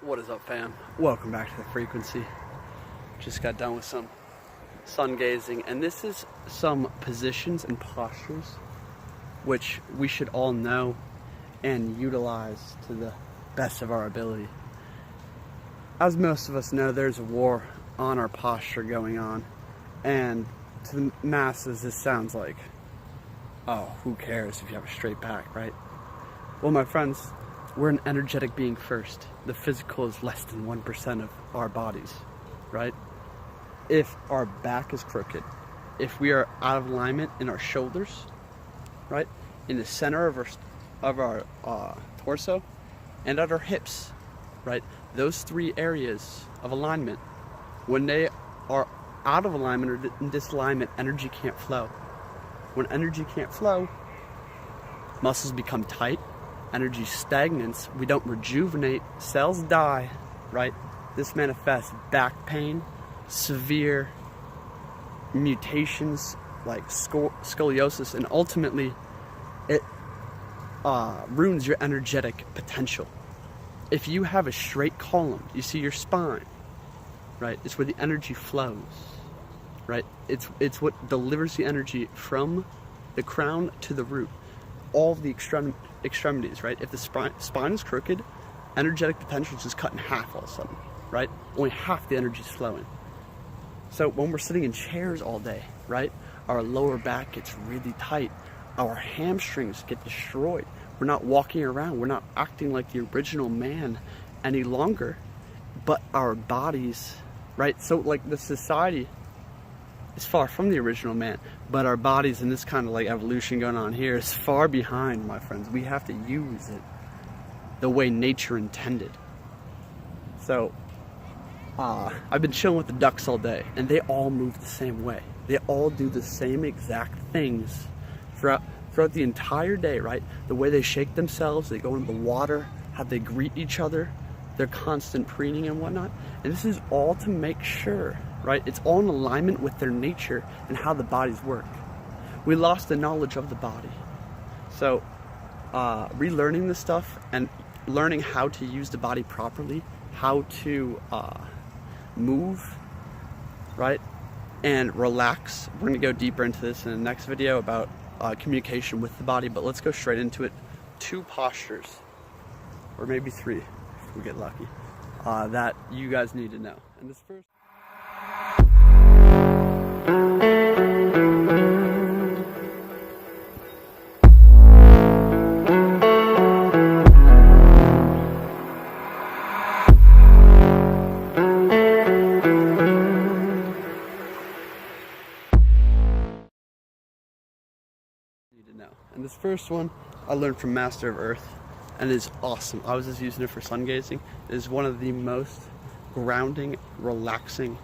What is up, fam? Welcome back to the frequency. Just got done with some sun gazing, and this is some positions and postures which we should all know and utilize to the best of our ability. As most of us know, there's a war on our posture going on, and to the masses this sounds like, oh, who cares if you have a straight back, right? Well, my friends, we're an energetic being first. The physical is less than 1% of our bodies, right? If our back is crooked, if we are out of alignment in our shoulders, right, in the center of our torso, and at our hips, right, those three areas of alignment, when they are out of alignment or in disalignment, energy can't flow. When energy can't flow, muscles become tight, energy stagnates, we don't rejuvenate, cells die, right? This manifests back pain, severe mutations like scoliosis, and ultimately it ruins your energetic potential. If you have a straight column, you see your spine, right? It's where the energy flows, right? It's what delivers the energy from the crown to the root. All of the extremities, right? If the spine is crooked, energetic potential is just cut in half all of a sudden, right? Only half the energy is flowing. So when we're sitting in chairs all day, right, our lower back gets really tight. Our hamstrings get destroyed. We're not walking around. We're not acting like the original man any longer, but our bodies, right? So like the society is far from the original man, but our bodies, and this kind of like evolution going on here, is far behind, my friends. We have to use it the way nature intended. So I've been chilling with the ducks all day, and they all move the same way. They all do the same exact things throughout the entire day, right? The way they shake themselves, they go into the water, how they greet each other, their constant preening and whatnot. And this is all to make sure, right? It's all in alignment with their nature and how the bodies work. We lost the knowledge of the body. So relearning this stuff and learning how to use the body properly, how to move, right, and relax. We're going to go deeper into this in the next video about communication with the body, but let's go straight into it. 2 postures, or maybe 3 if we get lucky, that you guys need to know. And this first, And this first one I learned from Master of Earth, and it is awesome. I was just using it for sun gazing. It is one of the most grounding, relaxing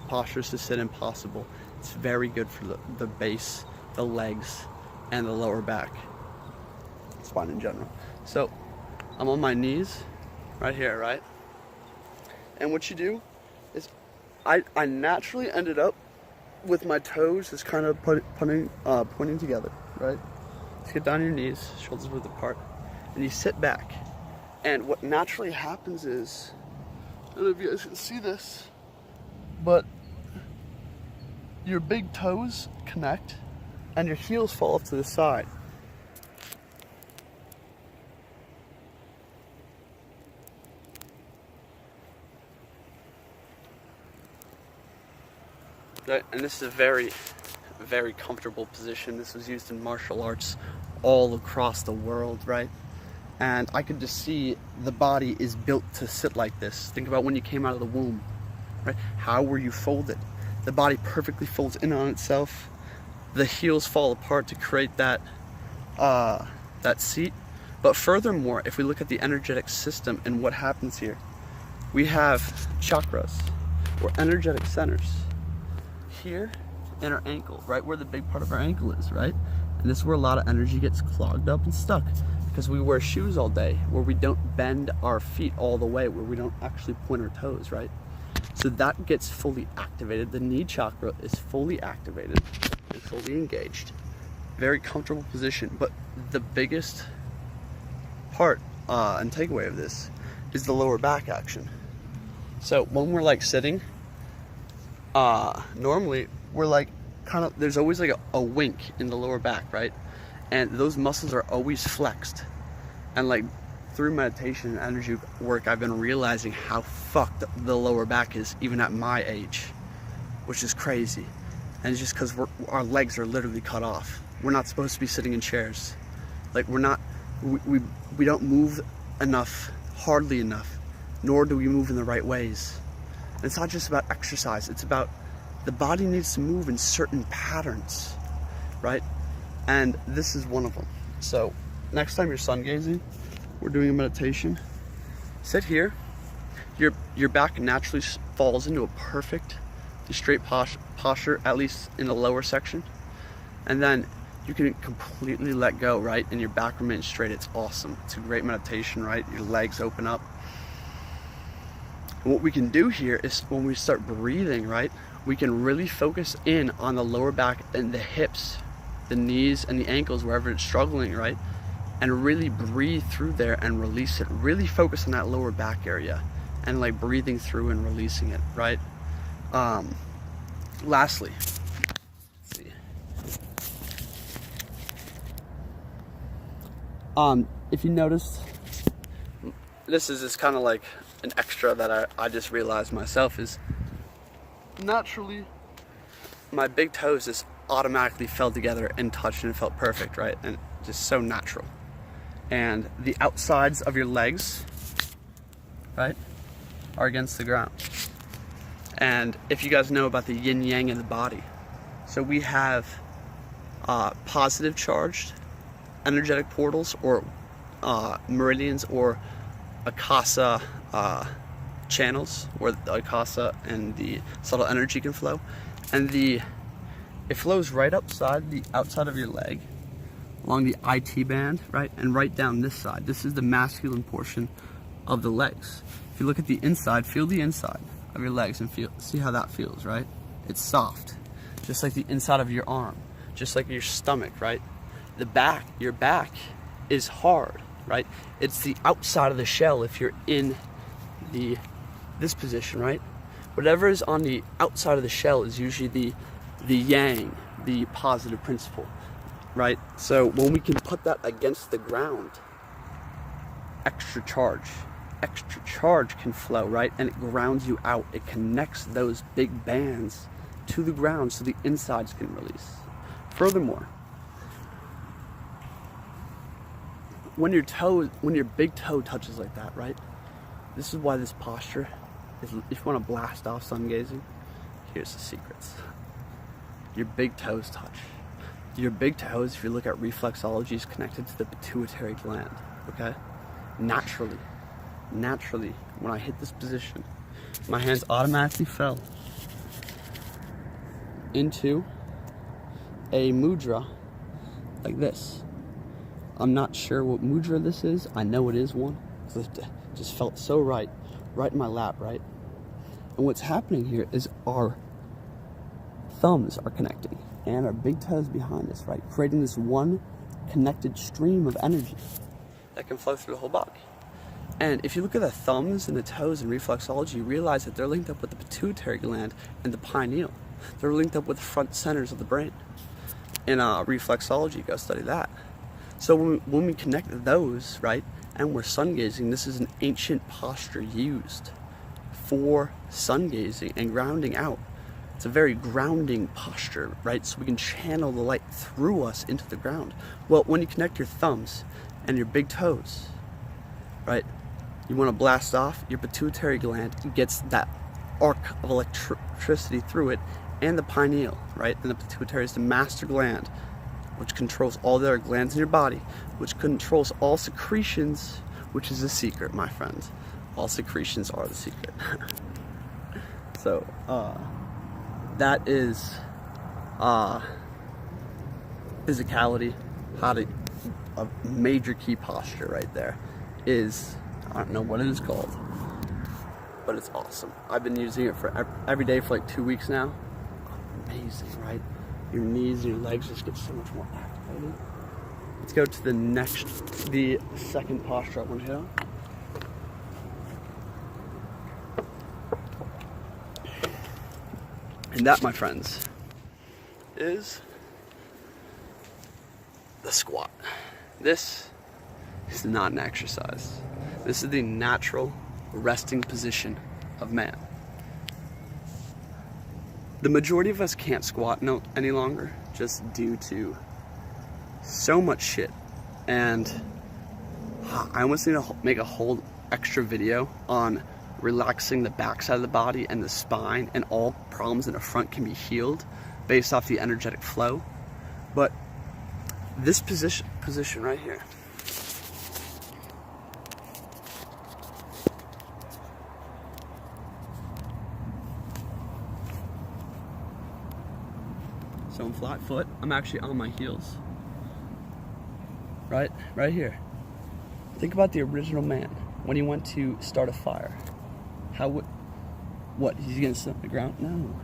postures to sit in possible. It's very good for the base, the legs, and the lower back, spine in general. So I'm on my knees right here, right? And what you do is I naturally ended up with my toes just kind of pointing together, right? Just get down on your knees, shoulders width apart, and you sit back. And what naturally happens is, I don't know if you guys can see this, but your big toes connect and your heels fall off to the side. Right? And this is a very, very comfortable position. This was used in martial arts all across the world, right? And I could just see the body is built to sit like this. Think about when you came out of the womb, right? How were you folded? The body perfectly folds in on itself. The heels fall apart to create that seat. But furthermore, if we look at the energetic system and what happens here, we have chakras, or energetic centers, here in our ankle, right where the big part of our ankle is, right? And this is where a lot of energy gets clogged up and stuck, because we wear shoes all day where we don't bend our feet all the way, where we don't actually point our toes, right? So that gets fully activated. The knee chakra is fully activated and fully engaged. Very comfortable position. But the biggest part and takeaway of this is the lower back action. So when we're like sitting, normally we're like kind of, there's always like a wink in the lower back, right? And those muscles are always flexed. And like through meditation and energy work, I've been realizing how fucked the lower back is even at my age, which is crazy. And it's just because our legs are literally cut off. We're not supposed to be sitting in chairs. Like we don't move enough, hardly enough, nor do we move in the right ways. And it's not just about exercise, it's about the body needs to move in certain patterns, right? And this is one of them. So next time you're sun gazing, we're doing a meditation, sit here. Your back naturally falls into a perfect straight posture, at least in the lower section. And then you can completely let go, right? And your back remains straight. It's awesome. It's a great meditation, right? Your legs open up. And what we can do here is when we start breathing, right? We can really focus in on the lower back and the hips, the knees and the ankles, wherever it's struggling, right? And really breathe through there and release it. Really focus on that lower back area and like breathing through and releasing it, right? Lastly, let's see. If you noticed, this is just kind of like an extra that I just realized myself, is naturally my big toes just automatically fell together and touched and it felt perfect, right? And just so natural. And the outsides of your legs, right, are against the ground. And if you guys know about the yin yang in the body, so we have positive charged energetic portals, or meridians, or akasa channels, where the akasa and the subtle energy can flow, and it flows right outside of your leg, along the IT band, right, and right down this side. This is the masculine portion of the legs. If you look at the inside, feel the inside of your legs and see how that feels, right? It's soft, just like the inside of your arm, just like your stomach, right? Your back is hard, right? It's the outside of the shell if you're in this position, right? Whatever is on the outside of the shell is usually the yang, the positive principle, right? So when we can put that against the ground, extra charge can flow, right? And it grounds you out. It connects those big bands to the ground so the insides can release. Furthermore, when your big toe touches like that, right? This is why this posture is, if you want to blast off sun gazing, here's the secrets. Your big toes touch. Your big toes, if you look at reflexology, is connected to the pituitary gland, okay? Naturally, when I hit this position, my hands automatically fell into a mudra like this. I'm not sure what mudra this is. I know it is one, because it just felt so right in my lap, right? And what's happening here is our thumbs are connecting and our big toes behind us, right? Creating this one connected stream of energy that can flow through the whole body. And if you look at the thumbs and the toes in reflexology, you realize that they're linked up with the pituitary gland and the pineal. They're linked up with the front centers of the brain. In reflexology, go study that. So when we connect those, right, and we're sun gazing, this is an ancient posture used for sun gazing and grounding out. It's a very grounding posture, right? So we can channel the light through us into the ground. Well, when you connect your thumbs and your big toes, right, you want to blast off, your pituitary gland gets that arc of electricity through it, and the pineal, right? And the pituitary is the master gland, which controls all the other glands in your body, which controls all secretions, which is the secret, my friends. All secretions are the secret. So, that is physicality, a major key posture right there is, I don't know what it is called, but it's awesome. I've been using it for every day for like 2 weeks now. Amazing, right? Your knees and your legs just get so much more activated. Let's go to the second posture I want to hit on. And that, my friends, is the squat. This is not an exercise. This is the natural resting position of man. The majority of us can't squat any longer, just due to so much shit. And I almost need to make a whole extra video on relaxing the backside of the body and the spine, and all problems in the front can be healed based off the energetic flow. But this position right here, so I'm flat foot, I'm actually on my heels, right here. Think about the original man when he went to start a fire. What, he's gonna sit on the ground? No,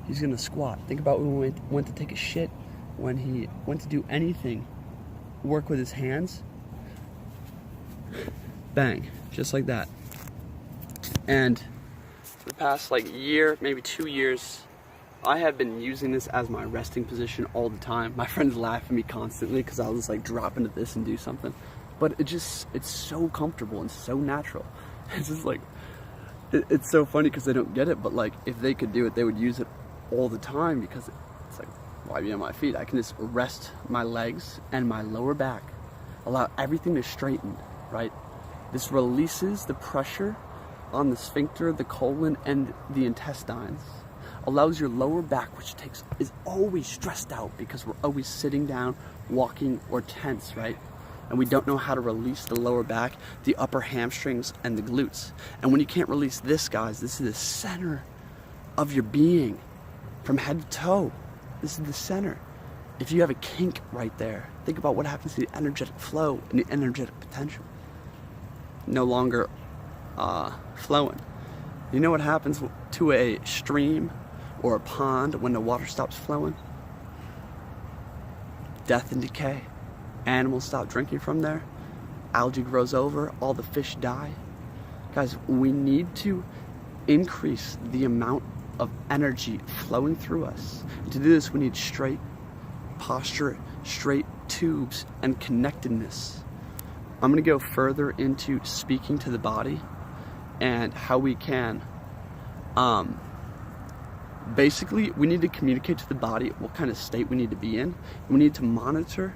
he's gonna squat. Think about when he went to take a shit, when he went to do anything, work with his hands, bang, just like that. And for the past year, maybe 2 years, I have been using this as my resting position all the time. My friends laugh at me constantly because I'll just drop into this and do something. But it's so comfortable and so natural. It's just it's so funny because they don't get it, but if they could do it, they would use it all the time, because it's why be on my feet? I can just rest my legs and my lower back, allow everything to straighten, right? This releases the pressure on the sphincter, the colon, and the intestines. Allows your lower back, which is always stressed out because we're always sitting down, walking, or tense, right? And we don't know how to release the lower back, the upper hamstrings, and the glutes. And when you can't release this, guys, this is the center of your being, from head to toe. This is the center. If you have a kink right there, think about what happens to the energetic flow and the energetic potential. No longer flowing. You know what happens to a stream or a pond when the water stops flowing? Death and decay. Animals stop drinking from there. Algae grows over. All the fish die. Guys, we need to increase the amount of energy flowing through us. And to do this, we need straight posture, straight tubes, and connectedness. I'm going to go further into speaking to the body and how we can basically, we need to communicate to the body what kind of state we need to be in. We need to monitor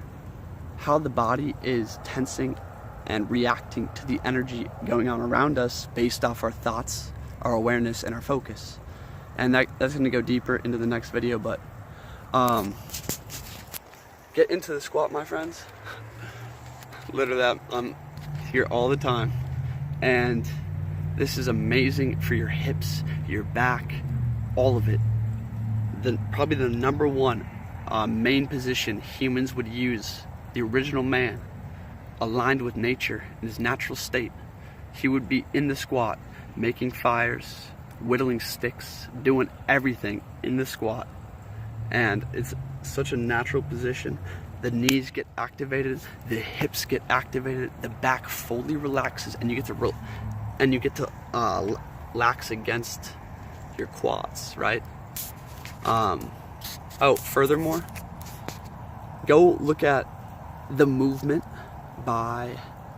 how the body is tensing and reacting to the energy going on around us based off our thoughts, our awareness, and our focus. And that's going to go deeper into the next video, but get into the squat, my friends. Literally, I'm here all the time, and this is amazing for your hips, your back, all of it. Probably the number one main position humans would use. The original man, aligned with nature in his natural state, he would be in the squat, making fires, whittling sticks, doing everything in the squat. And it's such a natural position. The knees get activated, the hips get activated, the back fully relaxes, and you get to lax against your quads, right? Furthermore, go look at the movement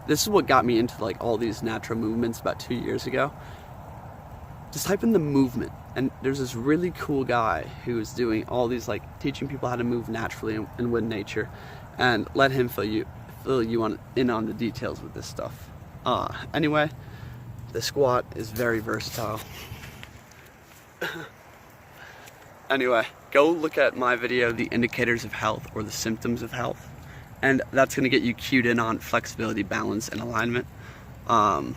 this is what got me into all these natural movements about 2 years ago. Just type in the movement, and there's this really cool guy who's doing all these teaching people how to move naturally and with nature, and let him fill you in on the details with this stuff. Anyway, the squat is very versatile. Anyway, go look at my video, The Indicators of Health, or The Symptoms of Health. And that's going to get you cued in on flexibility, balance, and alignment. Yeah,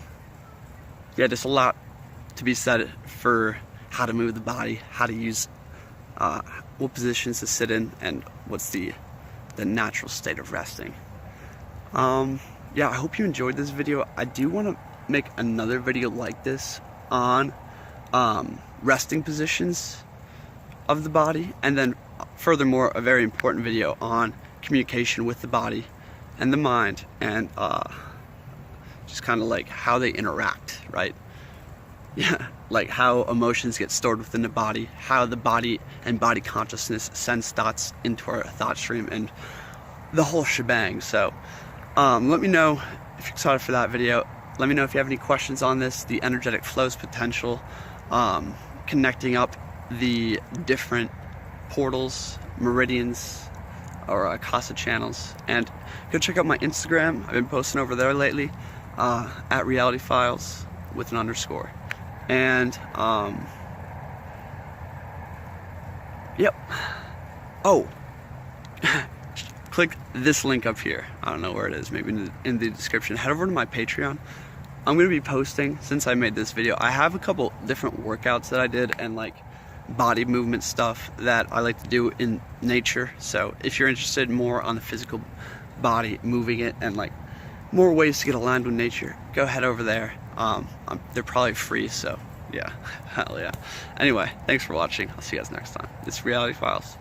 there's a lot to be said for how to move the body, how to use, what positions to sit in, and what's the natural state of resting. Yeah, I hope you enjoyed this video. I do want to make another video like this on resting positions of the body, and then furthermore, a very important video on communication with the body and the mind, and just kind of how they interact, right? yeah, like how emotions get stored within the body, how the body and body consciousness sends thoughts into our thought stream, and the whole shebang. So let me know if you're excited for that video. Let me know if you have any questions on this, the energetic flows potential, connecting up the different portals, meridians, or Akasa channels. And go check out my Instagram. I've been posting over there lately, at Reality Files with an underscore. And yep. Oh, click this link up here. I don't know where it is, maybe in the description. Head over to my Patreon. I'm gonna be posting, since I made this video, I have a couple different workouts that I did and like body movement stuff that I like to do in nature. So if you're interested more on the physical body, moving it, and like more ways to get aligned with nature, go head over there. They're probably free, so yeah, hell yeah. Anyway, thanks for watching. I'll see you guys next time. It's Reality Files.